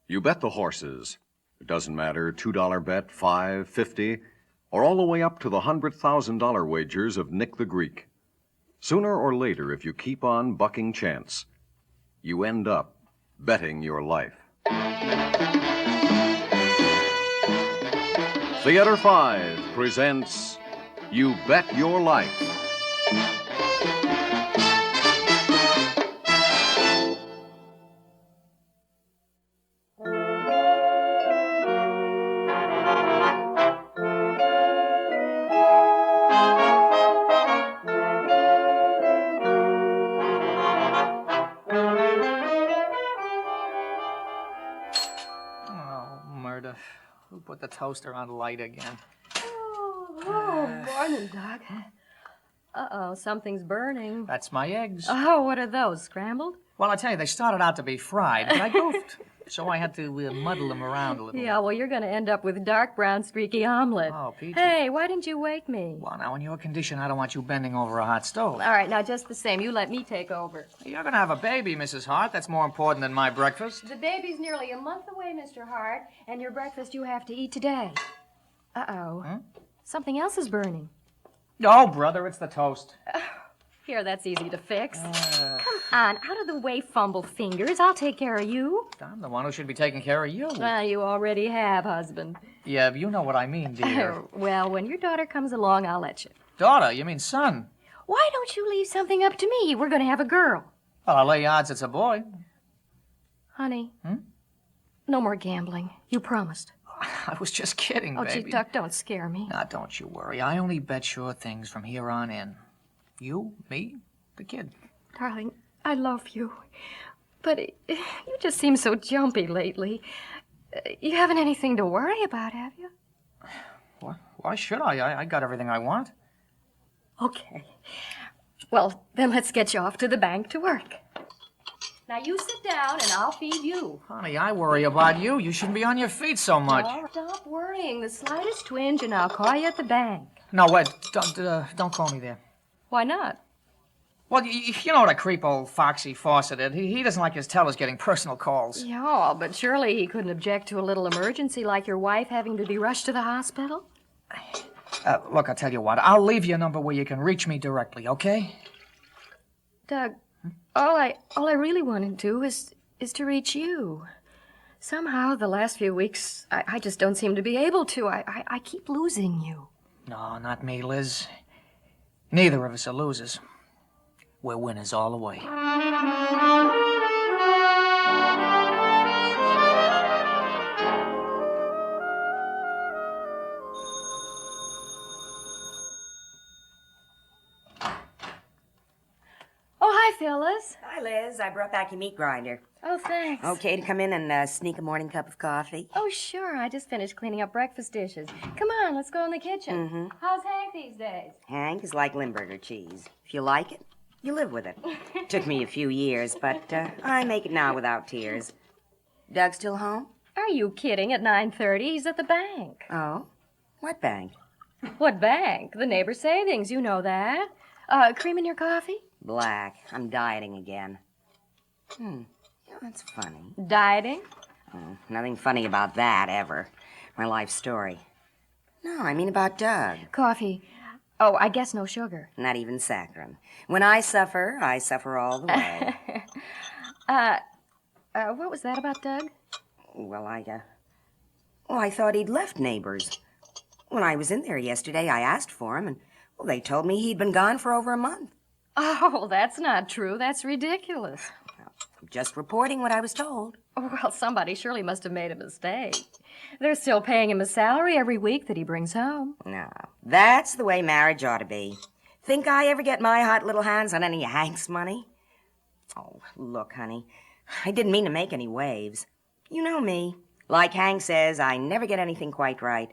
You bet the horses. It doesn't matter, $2 bet, $5, $50, or all the way up to the $100,000 wagers of Nick the Greek. Sooner or later, if you keep on bucking chance, you end up betting your life. Theater 5 presents You Bet Your Life. Who put the toaster on light again? Morning, Doc. Uh-oh, something's burning. That's my eggs. Oh, what are those, scrambled? Well, I tell you, they started out to be fried, but I goofed. So I had to muddle them around a little. Yeah, well, you're going to end up with dark brown streaky omelet. Oh, Peachy. Hey, why didn't you wake me? Well, now, in your condition, I don't want you bending over a hot stove. All right, now, just the same, you let me take over. You're going to have a baby, Mrs. Hart. That's more important than my breakfast. The baby's nearly a month away, Mr. Hart, and your breakfast you have to eat today. Uh-oh. Huh? Something else is burning. Oh, brother, it's the toast. Here, that's easy to fix. Come on, out of the way, fumble fingers. I'll take care of you. I'm the one who should be taking care of you. You already have, husband. Yeah, you know what I mean, dear. Well, when your daughter comes along, I'll let you. Daughter? You mean son? Why don't you leave something up to me? We're going to have a girl. Well, I'll lay odds it's a boy. Honey, no more gambling. You promised. I was just kidding, baby. Oh, gee, Duck, don't scare me. Now, don't you worry. I only bet sure things from here on in. You, me, the kid. Darling, I love you. But you just seem so jumpy lately. You haven't anything to worry about, have you? Why should I? I got everything I want. Okay. Well, then let's get you off to the bank to work. Now, you sit down and I'll feed you. Honey, I worry about you. You shouldn't be on your feet so much. Oh, stop worrying. The slightest twinge and I'll call you at the bank. No, wait. Don't call me there. Why not? Well, you know what a creep old Foxy Fawcett is. He doesn't like his tellers getting personal calls. Yeah, but surely he couldn't object to a little emergency like your wife having to be rushed to the hospital? Look, I'll tell you what. I'll leave you a number where you can reach me directly, okay? Doug, all I really want to do is to reach you. Somehow, the last few weeks, I just don't seem to be able to. I keep losing you. No, not me, Liz. Neither of us are losers. We're winners all the way. Oh, hi, Phyllis. Hi, Liz. I brought back your meat grinder. Oh, thanks. Okay to come in and sneak a morning cup of coffee? Oh, sure. I just finished cleaning up breakfast dishes. Come on, let's go in the kitchen. Mm-hmm. How's Hank these days? Hank is like Limburger cheese. If you like it, you live with it. Took me a few years, but I make it now without tears. Doug still home? Are you kidding? At 9:30, he's at the bank. Oh? What bank? What bank? The neighbor savings. You know that. Cream in your coffee? Black. I'm dieting again. That's funny. Dieting? Oh, nothing funny about that, ever. My life story. No, I mean about Doug. Coffee. Oh, I guess no sugar. Not even saccharin. When I suffer all the way. What was that about Doug? Well, I thought he'd left Neighbors. When I was in there yesterday, I asked for him, and they told me he'd been gone for over a month. Oh, that's not true. That's ridiculous. Well, I'm just reporting what I was told. Well, somebody surely must have made a mistake. They're still paying him a salary every week that he brings home. No, that's the way marriage ought to be. Think I ever get my hot little hands on any of Hank's money? Oh, look, honey, I didn't mean to make any waves. You know me. Like Hank says, I never get anything quite right.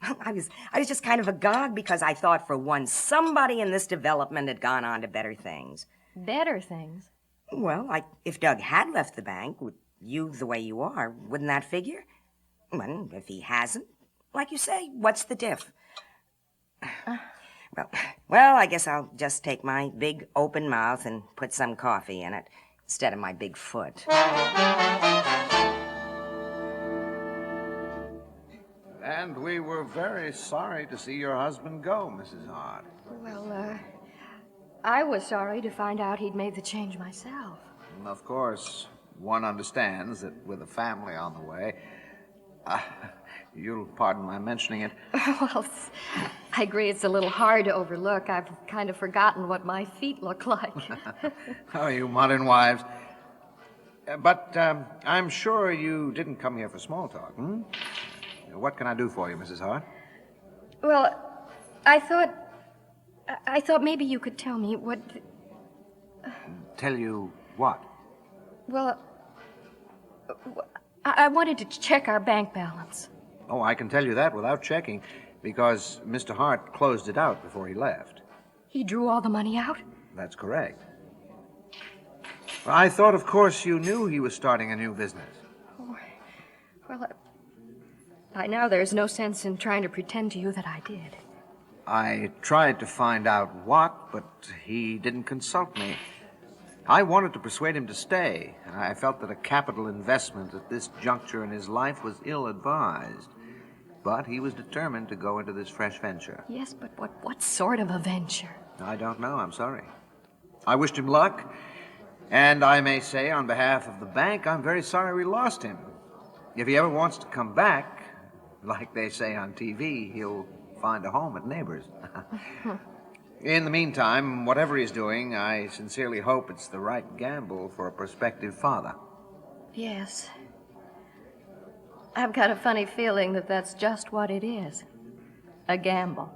I was just kind of agog because I thought for once somebody in this development had gone on to better things. Better things? Well, like if Doug had left the bank, with you the way you are, wouldn't that figure? Well, if he hasn't, like you say, what's the diff? Well, I guess I'll just take my big open mouth and put some coffee in it instead of my big foot. And we were very sorry to see your husband go, Mrs. Hart. Well, I was sorry to find out he'd made the change myself. Of course, one understands that with a family on the way... you'll pardon my mentioning it. Well, I agree it's a little hard to overlook. I've kind of forgotten what my feet look like. Oh, you modern wives. But I'm sure you didn't come here for small talk, hmm? What can I do for you, Mrs. Hart? Well, I thought maybe you could tell me what... Tell you what? Well, I wanted to check our bank balance. Oh, I can tell you that without checking, because Mr. Hart closed it out before he left. He drew all the money out? That's correct. I thought, of course, you knew he was starting a new business. Oh, well, by now there's no sense in trying to pretend to you that I did. I tried to find out what, but he didn't consult me. I wanted to persuade him to stay, and I felt that a capital investment at this juncture in his life was ill-advised. But he was determined to go into this fresh venture. Yes, but what sort of a venture? I don't know, I'm sorry. I wished him luck, and I may say on behalf of the bank, I'm very sorry we lost him. If he ever wants to come back, like they say on TV, he'll find a home at Neighbors. In the meantime, whatever he's doing, I sincerely hope it's the right gamble for a prospective father. Yes. I've got a funny feeling that that's just what it is. A gamble.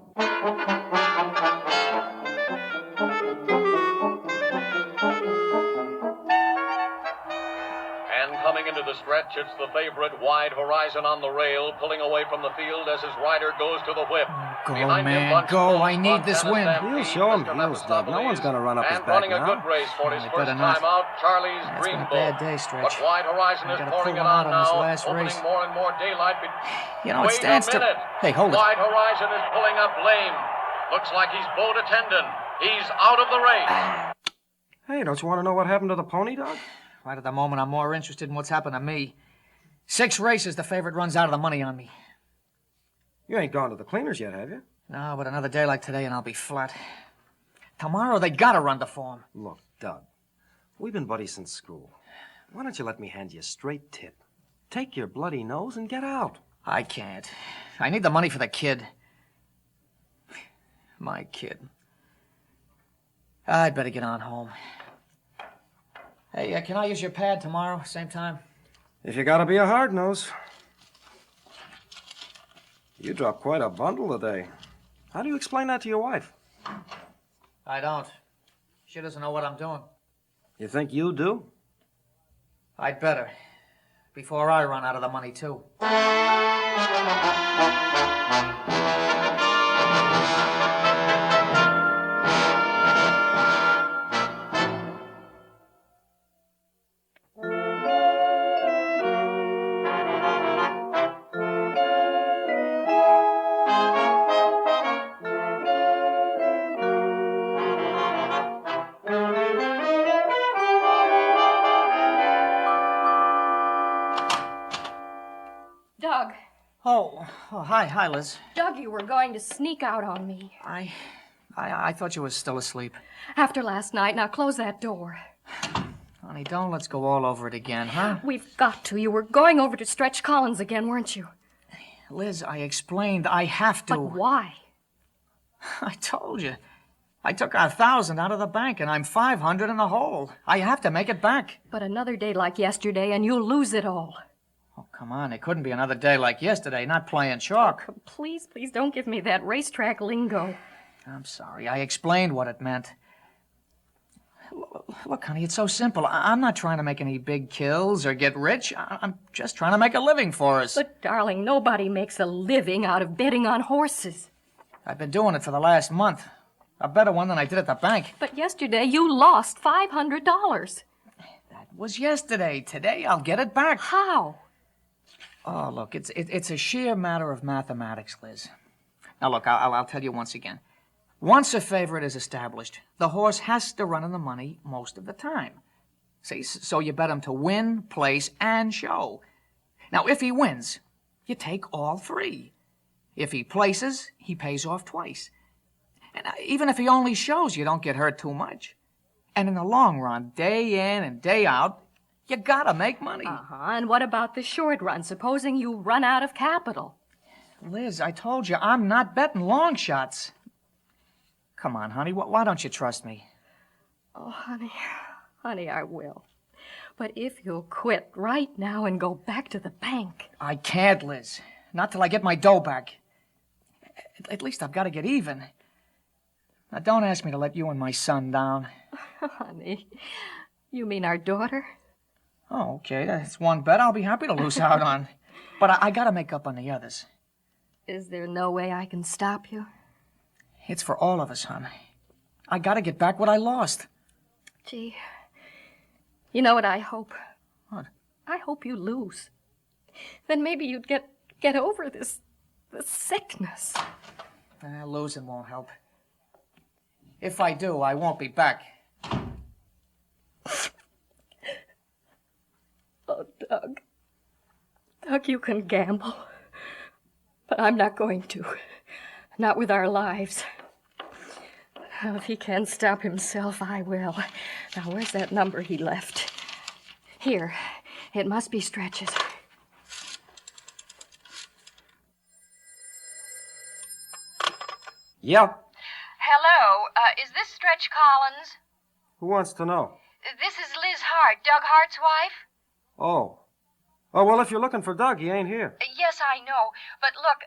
Coming into the stretch, it's the favorite Wide Horizon on the rail, pulling away from the field as his rider goes to the whip. Go, man, go. I need this win. He'll show him heels, Doug. No one's going to run up his back running a good race for his first time out, Charlie's Green Bull. It's been a bad day, Stretch. But Wide Horizon is pouring it on now, opening more and more daylight. You know, it stands to... Hey, hold it. Wide Horizon is pulling up lame. Looks like he's bowed a tendon. He's out of the race. Hey, don't you want to know what happened to the pony, Doug? Right at the moment, I'm more interested in what's happened to me. 6 races, the favorite runs out of the money on me. You ain't gone to the cleaners yet, have you? No, but another day like today and I'll be flat. Tomorrow, they gotta run the form. Look, Doug, we've been buddies since school. Why don't you let me hand you a straight tip? Take your bloody nose and get out. I can't. I need the money for the kid. My kid. I'd better get on home. Hey, can I use your pad tomorrow, same time? If you gotta be a hard nose. You dropped quite a bundle today. How do you explain that to your wife? I don't. She doesn't know what I'm doing. You think you do? I'd better. Before I run out of the money, too. Doug. Oh, hi, Liz. Doug, you were going to sneak out on me. I thought you were still asleep. After last night, now close that door. Honey, don't let's go all over it again, huh? We've got to. You were going over to Stretch Collins again, weren't you? Liz, I explained I have to. But why? I told you. I took 1,000 out of the bank, and I'm 500 in the hole. I have to make it back. But another day like yesterday, and you'll lose it all. Oh, come on. It couldn't be another day like yesterday, not playing chalk. Oh, please don't give me that racetrack lingo. I'm sorry. I explained what it meant. Look, honey, it's so simple. I'm not trying to make any big kills or get rich. I'm just trying to make a living for us. But, darling, nobody makes a living out of betting on horses. I've been doing it for the last month. A better one than I did at the bank. But yesterday you lost $500. That was yesterday. Today I'll get it back. How? Oh, look, it's a sheer matter of mathematics, Liz. Now, look, I'll tell you once again. Once a favorite is established, the horse has to run in the money most of the time. See, so you bet him to win, place, and show. Now, if he wins, you take all 3. If he places, he pays off twice. And even if he only shows, you don't get hurt too much. And in the long run, day in and day out, you gotta make money. And what about the short run? Supposing you run out of capital. Liz, I told you, I'm not betting long shots. Come on, honey, why don't you trust me? Oh, honey, I will. But if you'll quit right now and go back to the bank. I can't, Liz. Not till I get my dough back. At least I've got to get even. Now, don't ask me to let you and my son down. Honey, you mean our daughter? Oh, okay, that's one bet I'll be happy to lose out on. But I got to make up on the others. Is there no way I can stop you? It's for all of us, hon. I got to get back what I lost. Gee, you know what I hope? What? I hope you lose. Then maybe you'd get over this sickness. Losing won't help. If I do, I won't be back. Oh, Doug. Doug, you can gamble. But I'm not going to. Not with our lives. Well, if he can't stop himself, I will. Now, where's that number he left? Here. It must be Stretch's. Yeah. Hello, is this Stretch Collins? Who wants to know? This is Liz Hart, Doug Hart's wife. Oh. Oh, well, if you're looking for Doug, he ain't here. Yes, I know, but look,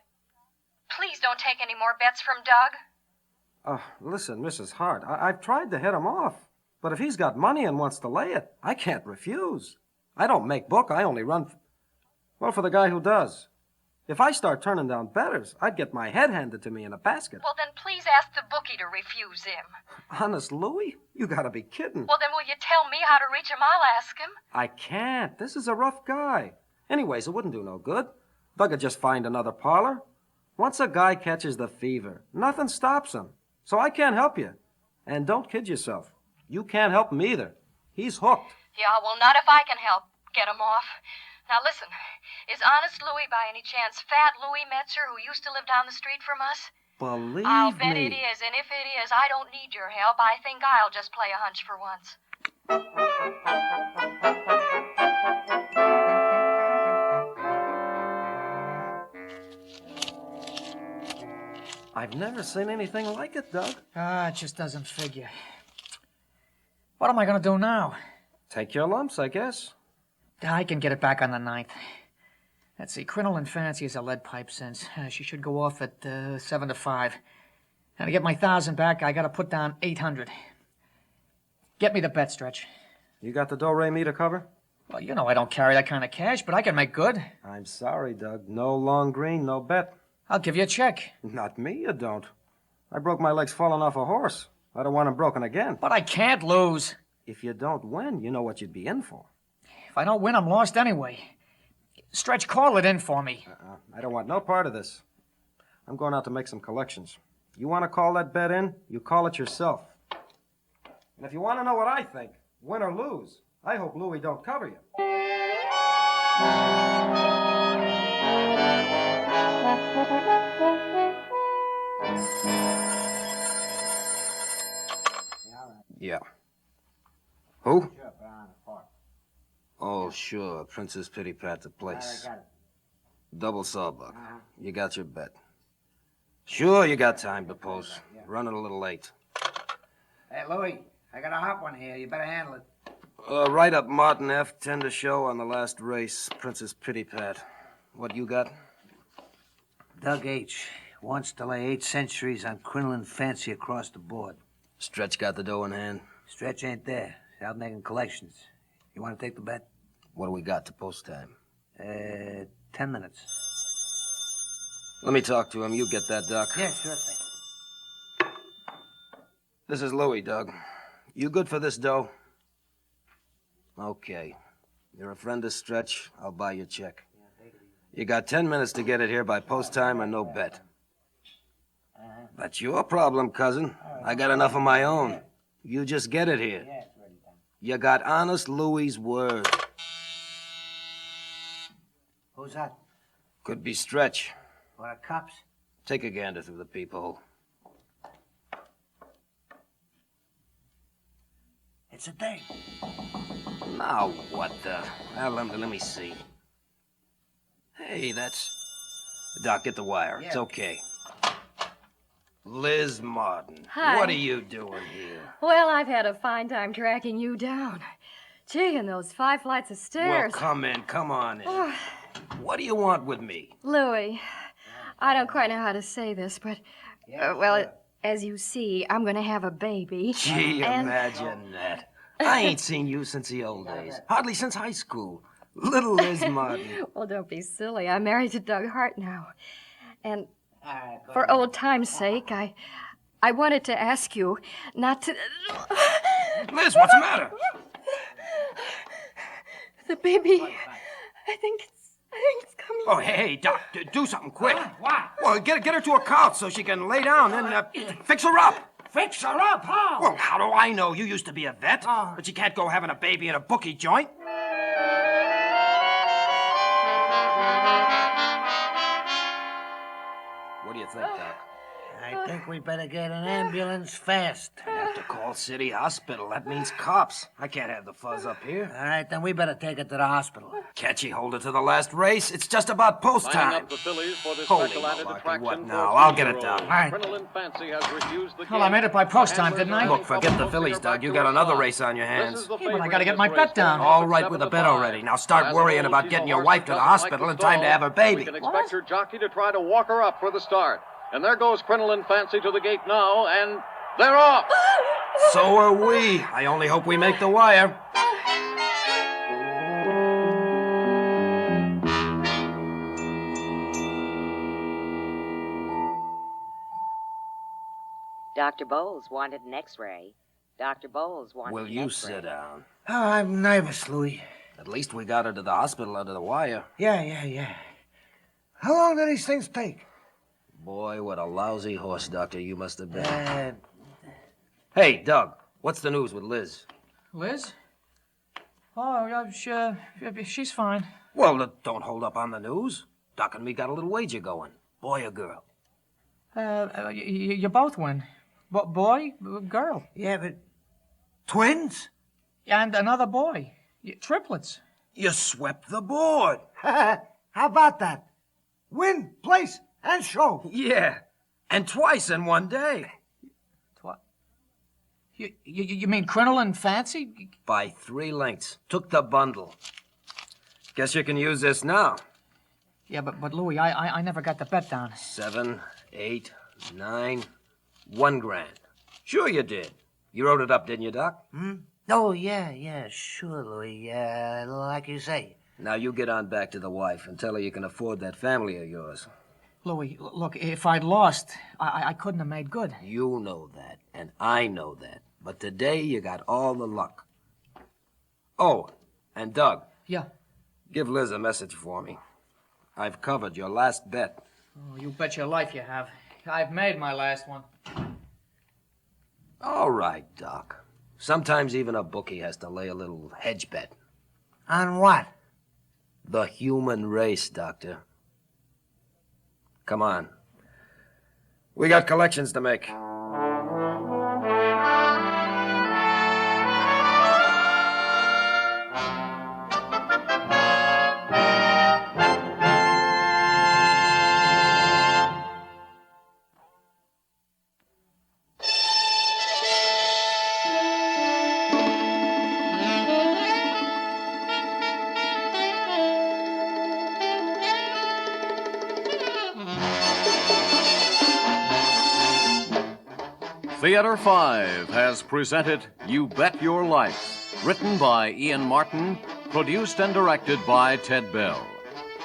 please don't take any more bets from Doug. Listen, Mrs. Hart, I've tried to head him off. But if he's got money and wants to lay it, I can't refuse. I don't make book, I only run, for the guy who does. If I start turning down betters, I'd get my head handed to me in a basket. Well, then please ask the bookie to refuse him. Honest, Louie? You gotta be kidding. Well, then will you tell me how to reach him? I'll ask him. I can't. This is a rough guy. Anyways, it wouldn't do no good. Doug would just find another parlor. Once a guy catches the fever, nothing stops him. So I can't help you. And don't kid yourself. You can't help him either. He's hooked. Yeah, well, not if I can help get him off. Now, listen, is Honest Louie by any chance Fat Louie Metzer, who used to live down the street from us? Believe I'll bet me. it is, and if it is, I don't need your help. I think I'll just play a hunch for once. I've never seen anything like it, Doug. It just doesn't figure. What am I going to do now? Take your lumps, I guess. I can get it back on the 9th. Let's see, Crinoline fancies a lead pipe since. She should go off at 7 to 5. Now, to get my 1,000 back, I got to put down 800. Get me the bet, Stretch. You got the do-re-mi to cover? Well, you know I don't carry that kind of cash, but I can make good. I'm sorry, Doug. No long green, no bet. I'll give you a check. Not me, you don't. I broke my legs falling off a horse. I don't want them broken again. But I can't lose. If you don't win, you know what you'd be in for. If I don't win, I'm lost anyway. Stretch, call it in for me. I don't want no part of this. I'm going out to make some collections. You want to call that bet in, you call it yourself. And if you want to know what I think, win or lose, I hope Louie don't cover you. Yeah. Who? Oh, sure. Princess Pity Pat the place. Double sawbuck. You got your bet. Sure, you got time to post. Running a little late. Hey, Louie, I got a hot one here. You better handle it. Right up Martin F. 10 to show on the last race. Princess Pity Pat. What you got? Doug H. wants to lay 8 centuries on Crinoline fancy across the board. Stretch got the dough in hand. Stretch ain't there. He's out making collections. You want to take the bet? What do we got to post time? 10 minutes. Let me talk to him. You get that, Doc. Yeah, sure thing. This is Louie, Doug. You good for this dough? Okay. You're a friend of Stretch. I'll buy your check. You got 10 minutes to get it here by post time or no bet. That's your problem, cousin. I got enough of my own. You just get it here. You got Honest Louie's word. Who's that? Could be Stretch. What, the cops? Take a gander through the peephole. It's a date. Now what the... Well, let me see. Hey, that's... Doc, get the wire. Yeah. It's okay. Liz Martin. Hi. What are you doing here? Well, I've had a fine time tracking you down. Gee, and those 5 flights of stairs. Well, come in. Come on in. What do you want with me? Louis, I don't quite know how to say this, but, as you see, I'm going to have a baby. Gee, and... imagine that. I ain't seen you since the old days. Hardly since high school. Little Liz Martin. Well, don't be silly. I'm married to Doug Hart now. And for old time's sake, I wanted to ask you not to... Liz, what's the matter? The baby, I think it's coming. Oh, hey, Doc, do something quick. What? Well, get her to a couch so she can lay down and fix her up. Fix her up? How? Well, how do I know? You used to be a vet, but you can't go having a baby in a bookie joint. What do you think, Doc? I think we better get an ambulance fast. I have to call City Hospital. That means cops. I can't have the fuzz up here. All right, then we better take her to the hospital. Can't she hold her to the last race? It's just about post Lining time. up the fillies for this Holy special added malarkey, attraction what for now? I'll get it 3-year-olds. down. All right. Crinoline Fancy has refused the Well, I made it by post time, didn't I? Look, forget the fillies, Doug. You got another race on your hands. Yeah, but I gotta get my bet down. All right with the bet already. Now start worrying about getting your wife to the hospital in time to have her baby. We can expect her jockey to try to walk her up for the start. And there goes Crinoline Fancy to the gate now, and they're off. So are we. I only hope we make the wire. Dr. Boles wanted an x-ray. Dr. Boles wanted Will an you x-ray. sit down? Oh, I'm nervous, Louis. At least we got her to the hospital under the wire. Yeah. How long do these things take? Boy, what a lousy horse doctor you must have been. Hey, Doug, what's the news with Liz? Liz? Oh, she's fine. Well, don't hold up on the news. Doc and me got a little wager going. Boy or girl? You both win. Boy, girl. Yeah, but twins? And another boy. Triplets. You swept the board. How about that? Win, place, and show. Yeah, and twice in one day. What? You mean Crinoline Fancy? By 3 lengths. Took the bundle. Guess you can use this now. Yeah, but Louis, I never got the bet down. 7, 8, 9, $1 grand. Sure you did. You wrote it up, didn't you, Doc? Oh, yeah, sure, Louis. Like you say. Now you get on back to the wife and tell her you can afford that family of yours. Louis, look, if I'd lost, I couldn't have made good. You know that, and I know that. But today you got all the luck. Oh, and Doug. Yeah. Give Liz a message for me. I've covered your last bet. Oh, you bet your life you have. I've made my last one. All right, Doc. Sometimes even a bookie has to lay a little hedge bet. On what? The human race, Doctor. Come on. We got collections to make. Theater 5 has presented You Bet Your Life, written by Ian Martin, produced and directed by Ted Bell.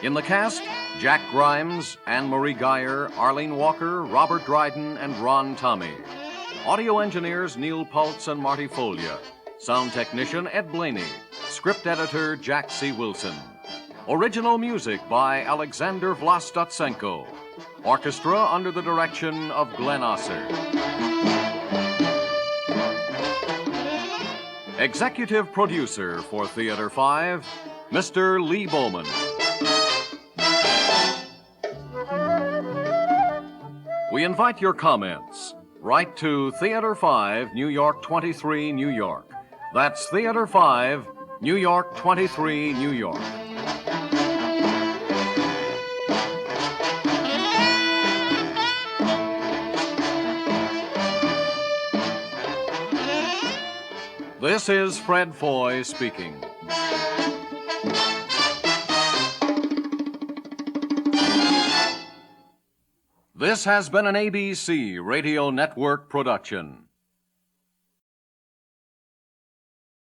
In the cast, Jack Grimes, Anne-Marie Geyer, Arlene Walker, Robert Dryden, and Ron Tomme. Audio engineers Neil Pultz and Marty Folia. Sound technician Ed Blaney. Script editor Jack C. Wilson. Original music by Alexander Vlastotsenko. Orchestra under the direction of Glenn Osser. Executive producer for Theater 5, Mr. Lee Bowman. We invite your comments. Write to Theater 5, New York 23, New York. That's Theater 5, New York 23, New York. This is Fred Foy speaking. This has been an ABC Radio Network production.